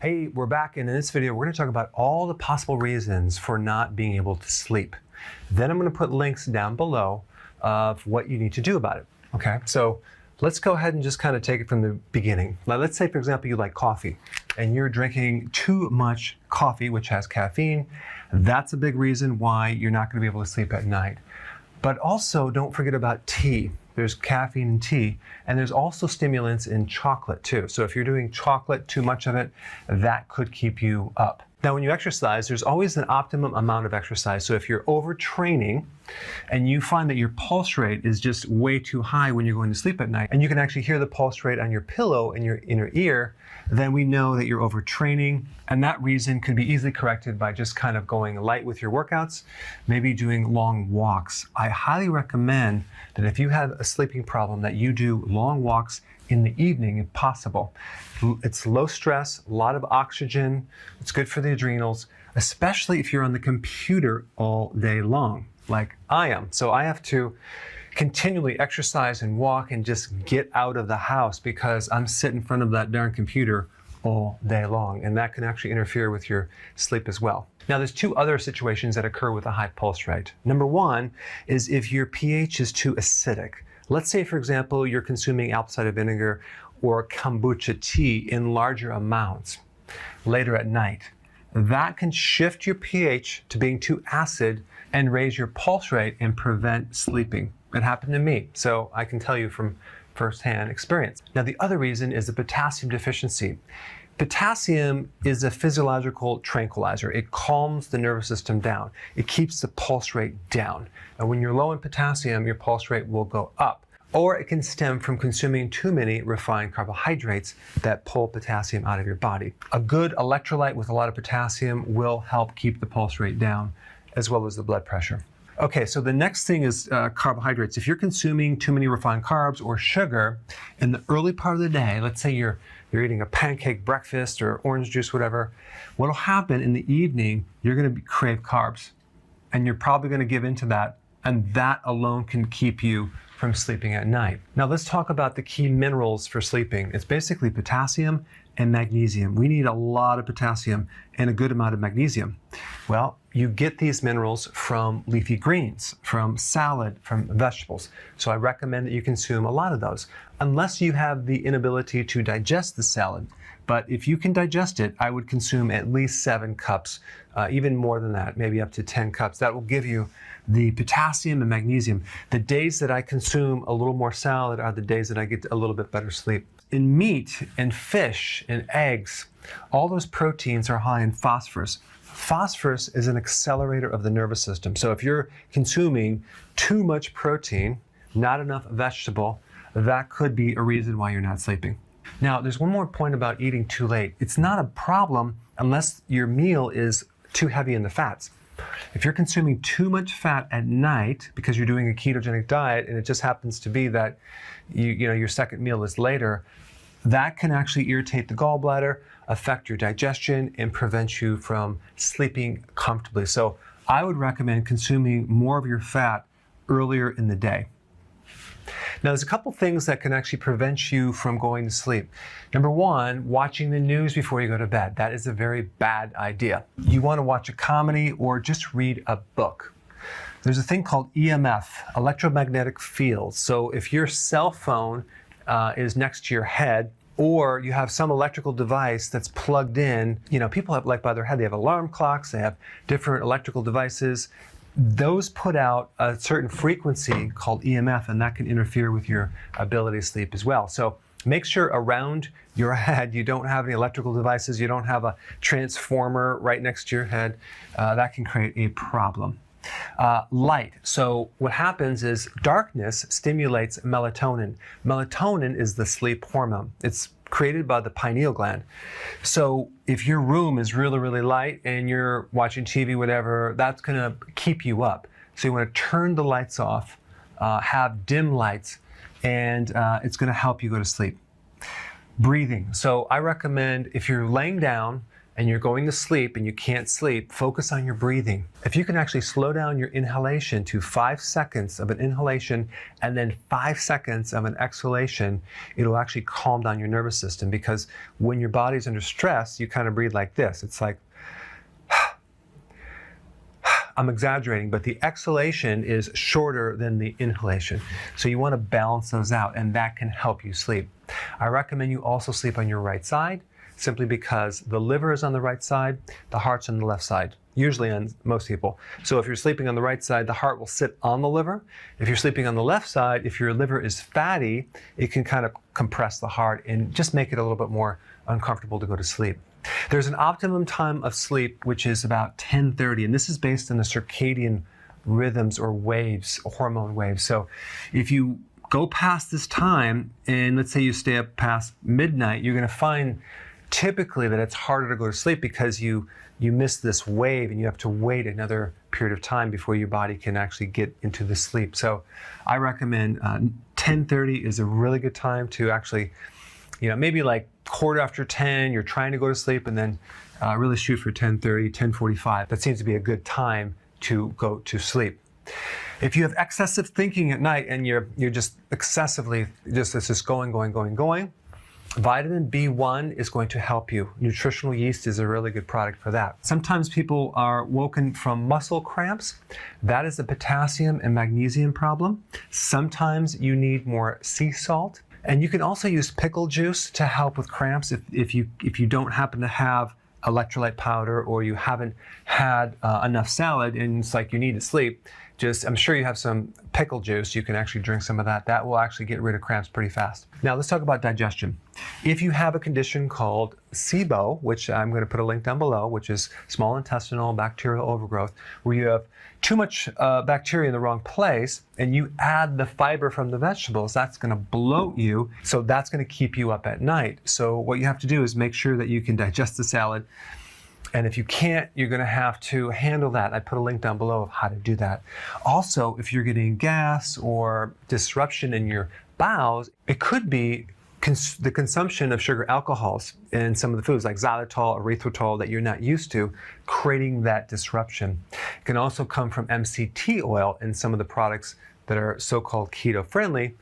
Hey, we're back, and in this video, we're going to talk about all the possible reasons for not being able to sleep. Then I'm going to put links down below of what you need to do about it. Okay, so let's go ahead and just kind of take it from the beginning. Now, let's say, for example, you like coffee and you're drinking too much coffee, which has caffeine. That's a big reason why you're not going to be able to sleep at night. But also, don't forget about tea. There's caffeine in tea, and there's also stimulants in chocolate too. So if you're doing chocolate, too much of it, that could keep you up. Now, when you exercise, there's always an optimum amount of exercise. So if you're overtraining and you find that your pulse rate is just way too high when you're going to sleep at night, and you can actually hear the pulse rate on your pillow in your inner ear, then we know that you're overtraining. And that reason could be easily corrected by just kind of going light with your workouts, maybe doing long walks. I highly recommend that if you have a sleeping problem, that you do long walks in the evening if possible. It's low stress, a lot of oxygen. It's good for the adrenals, especially if you're on the computer all day long, like I am. So I have to continually exercise and walk and just get out of the house because I'm sitting in front of that darn computer all day long, and that can actually interfere with your sleep as well. Now, there's two other situations that occur with a high pulse rate. Number one is if your pH is too acidic. Let's say, for example, you're consuming apple cider vinegar or kombucha tea in larger amounts later at night. That can shift your pH to being too acid and raise your pulse rate and prevent sleeping. It happened to me, so I can tell you from firsthand experience. Now, the other reason is the potassium deficiency. Potassium is a physiological tranquilizer. It calms the nervous system down. It keeps the pulse rate down. And when you're low in potassium, your pulse rate will go up. Or it can stem from consuming too many refined carbohydrates that pull potassium out of your body. A good electrolyte with a lot of potassium will help keep the pulse rate down, as well as the blood pressure. Okay, so the next thing is carbohydrates. If you're consuming too many refined carbs or sugar in the early part of the day, let's say you're eating a pancake breakfast or orange juice, whatever, what'll happen in the evening, you're going to crave carbs, and you're probably going to give into that, and that alone can keep you from sleeping at night. Now, let's talk about the key minerals for sleeping. It's basically potassium and magnesium. We need a lot of potassium and a good amount of magnesium. Well, you get these minerals from leafy greens, from salad, from vegetables. So I recommend that you consume a lot of those, unless you have the inability to digest the salad. But if you can digest it, I would consume at least 7 cups, even more than that, maybe up to 10 cups. That will give you the potassium and magnesium. The days that I consume a little more salad are the days that I get a little bit better sleep. In meat and fish and eggs, all those proteins are high in phosphorus. Phosphorus is an accelerator of the nervous system. So if you're consuming too much protein, not enough vegetable, that could be a reason why you're not sleeping. Now, there's one more point about eating too late. It's not a problem unless your meal is too heavy in the fats. If you're consuming too much fat at night because you're doing a ketogenic diet and it just happens to be that your second meal is later, that can actually irritate the gallbladder, affect your digestion, and prevent you from sleeping comfortably. So I would recommend consuming more of your fat earlier in the day. Now, there's a couple things that can actually prevent you from going to sleep. Number one, watching the news before you go to bed. That is a very bad idea. You want to watch a comedy or just read a book. There's a thing called EMF, electromagnetic fields. So if your cell phone is next to your head, or you have some electrical device that's plugged in, people have, like by their head, they have alarm clocks, they have different electrical devices. Those put out a certain frequency called EMF, and that can interfere with your ability to sleep as well. So make sure around your head you don't have any electrical devices, you don't have a transformer right next to your head. That can create a problem. Light. So what happens is darkness stimulates melatonin. Melatonin is the sleep hormone. It's created by the pineal gland. So if your room is really, really light and you're watching TV, whatever, that's going to keep you up. So you want to turn the lights off, have dim lights, and it's going to help you go to sleep. Breathing. So I recommend if you're laying down and you're going to sleep and you can't sleep, focus on your breathing. If you can actually slow down your inhalation to 5 seconds of an inhalation and then 5 seconds of an exhalation, it'll actually calm down your nervous system, because when your body's under stress, you kind of breathe like this. It's like, I'm exaggerating, but the exhalation is shorter than the inhalation. So you want to balance those out, and that can help you sleep. I recommend you also sleep on your right side, simply because the liver is on the right side, the heart's on the left side, usually on most people. So if you're sleeping on the right side, the heart will sit on the liver. If you're sleeping on the left side, if your liver is fatty, it can kind of compress the heart and just make it a little bit more uncomfortable to go to sleep. There's an optimum time of sleep, which is about 10:30, and this is based on the circadian rhythms or waves, hormone waves. So if you go past this time, and let's say you stay up past midnight, you're going to find typically that it's harder to go to sleep, because you miss this wave and you have to wait another period of time before your body can actually get into the sleep. So I recommend 10:30 is a really good time to actually, maybe like 10:15, you're trying to go to sleep, and then really shoot for 10:30, 10:45. That seems to be a good time to go to sleep. If you have excessive thinking at night and you're just excessively, it's just going, vitamin B1 is going to help you. Nutritional yeast is a really good product for that. Sometimes people are woken from muscle cramps. That is a potassium and magnesium problem. Sometimes you need more sea salt. And you can also use pickle juice to help with cramps if you don't happen to have electrolyte powder, or you haven't had enough salad and it's like you need to sleep. I'm sure you have some pickle juice. You can actually drink some of that. That will actually get rid of cramps pretty fast. Now let's talk about digestion. If you have a condition called SIBO, which I'm going to put a link down below, which is small intestinal bacterial overgrowth, where you have too much bacteria in the wrong place, and you add the fiber from the vegetables, that's going to bloat you. So that's going to keep you up at night. So what you have to do is make sure that you can digest the salad. And if you can't, you're going to have to handle that. I put a link down below of how to do that. Also, if you're getting gas or disruption in your bowels, it could be the consumption of sugar alcohols in some of the foods like xylitol, erythritol that you're not used to, creating that disruption. It can also come from MCT oil in some of the products that are so-called keto friendly,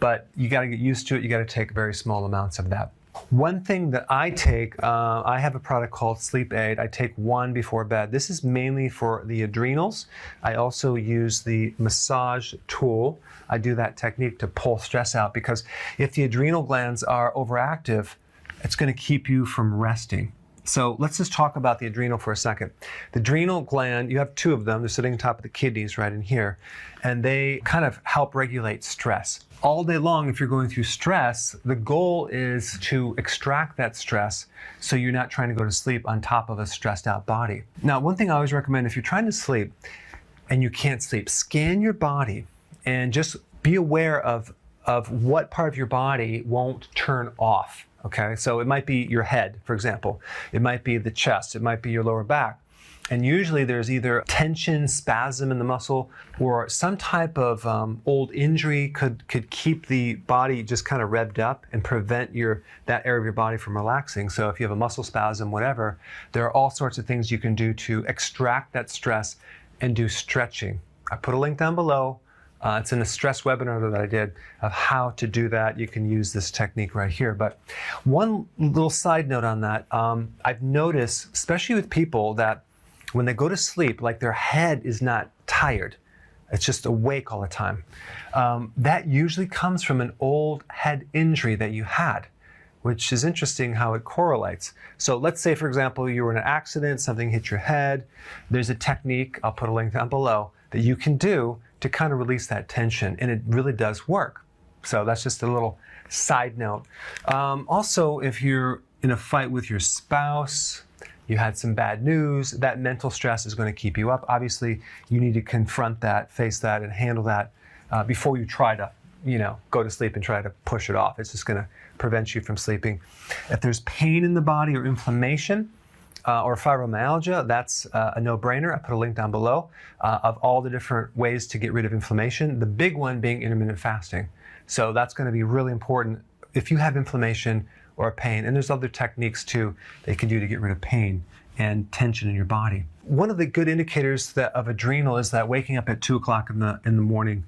but you got to get used to it. You got to take very small amounts of that. One thing that I take, I have a product called Sleep Aid. I take one before bed. This is mainly for the adrenals. I also use the massage tool. I do that technique to pull stress out, because if the adrenal glands are overactive, it's going to keep you from resting. So let's just talk about the adrenal for a second. The adrenal gland, you have two of them. They're sitting on top of the kidneys right in here, and they kind of help regulate stress. All day long, if you're going through stress, the goal is to extract that stress so you're not trying to go to sleep on top of a stressed out body. Now, one thing I always recommend, if you're trying to sleep and you can't sleep, scan your body and just be aware of what part of your body won't turn off. Okay, so it might be your head, for example. It might be the chest. It might be your lower back. And usually there's either tension, spasm in the muscle, or some type of old injury could keep the body just kind of revved up and prevent that area of your body from relaxing. So if you have a muscle spasm, whatever, there are all sorts of things you can do to extract that stress and do stretching. I put a link down below. It's in a stress webinar that I did of how to do that. You can use this technique right here. But one little side note on that, I've noticed, especially with people that when they go to sleep, like their head is not tired, it's just awake all the time. That usually comes from an old head injury that you had, which is interesting how it correlates. So let's say, for example, you were in an accident, something hit your head. There's a technique, I'll put a link down below, that you can do to kind of release that tension, and it really does work. So that's just a little side note. Also, if you're in a fight with your spouse, you had some bad news, that mental stress is going to keep you up. Obviously, you need to confront that, face that, and handle that before you try to, go to sleep and try to push it off. It's just going to prevent you from sleeping. If there's pain in the body or inflammation, or fibromyalgia, that's a no-brainer. I put a link down below of all the different ways to get rid of inflammation. The big one being intermittent fasting. So that's going to be really important. If you have inflammation, or pain. And there's other techniques too they can do to get rid of pain and tension in your body. One of the good indicators of adrenal is that waking up at 2 o'clock in the morning,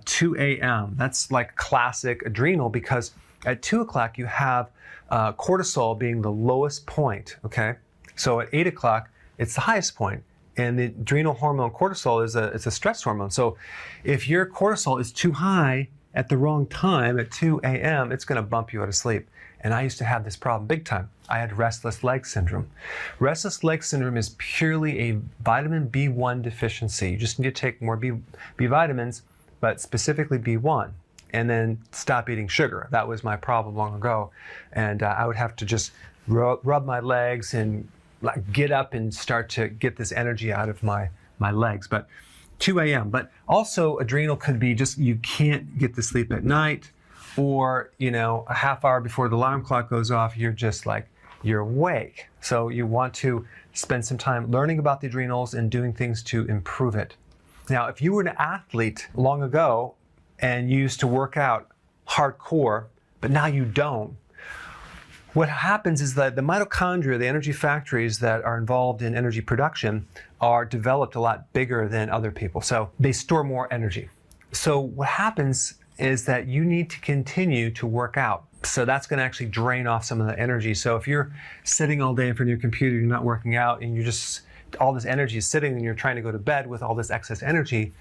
2 a.m. That's like classic adrenal, because at 2 o'clock you have cortisol being the lowest point, okay? So at 8 o'clock, it's the highest point. And the adrenal hormone cortisol it's a stress hormone. So if your cortisol is too high at the wrong time, at 2 a.m., it's gonna bump you out of sleep. And I used to have this problem big time. I had restless leg syndrome. Restless leg syndrome is purely a vitamin B1 deficiency. You just need to take more B vitamins, but specifically B1, and then stop eating sugar. That was my problem long ago. And I would have to just rub my legs and get up and start to get this energy out of my legs. But 2 a.m. But also adrenal could be just you can't get to sleep at night, or a half hour before the alarm clock goes off, you're just like, you're awake. So you want to spend some time learning about the adrenals and doing things to improve it. Now, if you were an athlete long ago and you used to work out hardcore, but now you don't, what happens is that the mitochondria, the energy factories that are involved in energy production, are developed a lot bigger than other people. So they store more energy. So what happens is that you need to continue to work out. So that's going to actually drain off some of the energy. So if you're sitting all day in front of your computer, you're not working out, and all this energy is sitting and you're trying to go to bed with all this excess energy,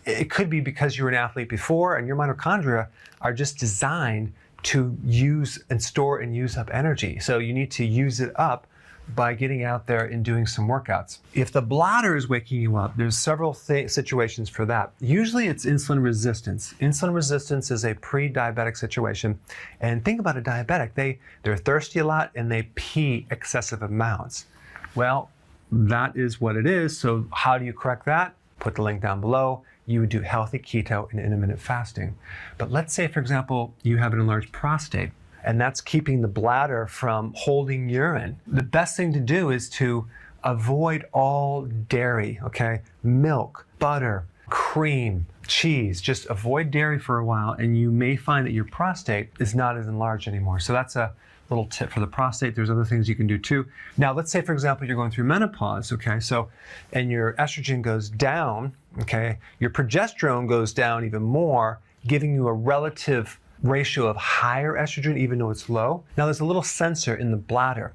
it could be because you were an athlete before and your mitochondria are just designed to use and store and use up energy. So you need to use it up by getting out there and doing some workouts. If the bladder is waking you up, there's several situations for that. Usually it's insulin resistance. Insulin resistance is a pre-diabetic situation. And think about a diabetic. They're thirsty a lot and they pee excessive amounts. Well, that is what it is. So how do you correct that? Put the link down below. You would do healthy keto and intermittent fasting. But let's say, for example, you have an enlarged prostate, and that's keeping the bladder from holding urine. The best thing to do is to avoid all dairy, okay? Milk, butter, cream, cheese. Just avoid dairy for a while, and you may find that your prostate is not as enlarged anymore. So that's a little tip for the prostate. There's other things you can do too. Now, let's say, for example, you're going through menopause, okay? So, and your estrogen goes down, okay? Your progesterone goes down even more, giving you a relative ratio of higher estrogen, even though it's low. Now, there's a little sensor in the bladder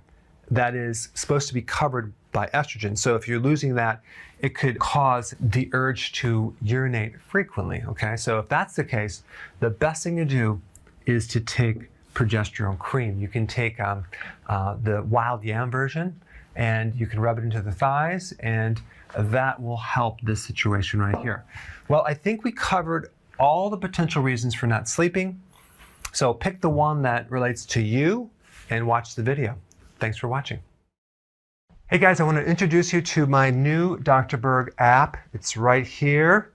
that is supposed to be covered by estrogen. So if you're losing that, it could cause the urge to urinate frequently, okay? So if that's the case, the best thing to do is to take progesterone cream. You can take the wild yam version, and you can rub it into the thighs, and that will help this situation right here. Well, I think we covered all the potential reasons for not sleeping. So pick the one that relates to you and watch the video. Thanks for watching. Hey guys, I want to introduce you to my new Dr. Berg app. It's right here.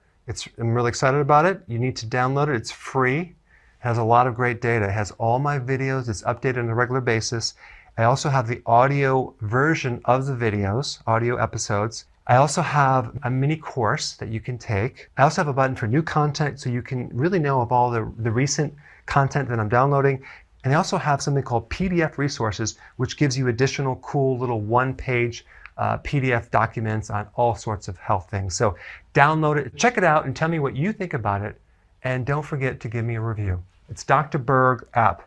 I'm really excited about it. You need to download it. It's free. It has a lot of great data. It has all my videos. It's updated on a regular basis. I also have the audio version of the videos, audio episodes. I also have a mini course that you can take. I also have a button for new content, so you can really know of all the recent content that I'm downloading. And I also have something called PDF resources, which gives you additional cool little one-page PDF documents on all sorts of health things. So download it, check it out, and tell me what you think about it. And don't forget to give me a review. It's Dr. Berg app.